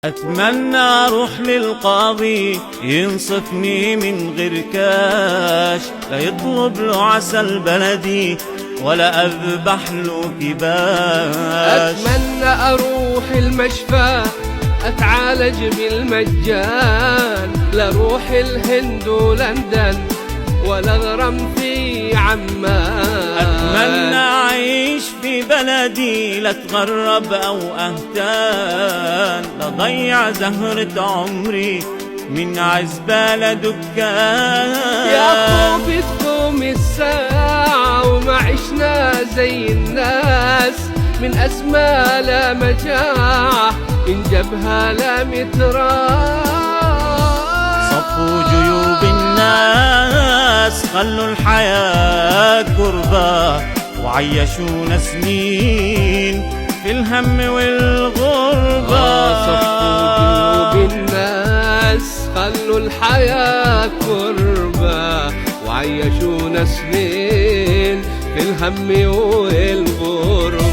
أتمنى أروح للقاضي ينصفني من غير كاش، لا يطلب له عسل بلدي ولا أذبح له كباش. أتمنى أروح المشفى أتعالج بالمجان، لا أروح الهند ولندن ولا أغرم في عمان. أتمنى أعيش في بلدي لا أتغرب أو أهتان، لا ضيع زهرة عمري من عزبالة دكان. يا خوفي تقوم الساعة وما عشنا زي الناس، من أسمى لا مجاعة من جبهة لا متراس. صفوا جيوب الناس خلوا الحياة كربة وعيشونا سنين في الهم والغربة. صفوا جيوب الناس خلوا الحياة كربة وعيشونا سنين في الهم والغربة.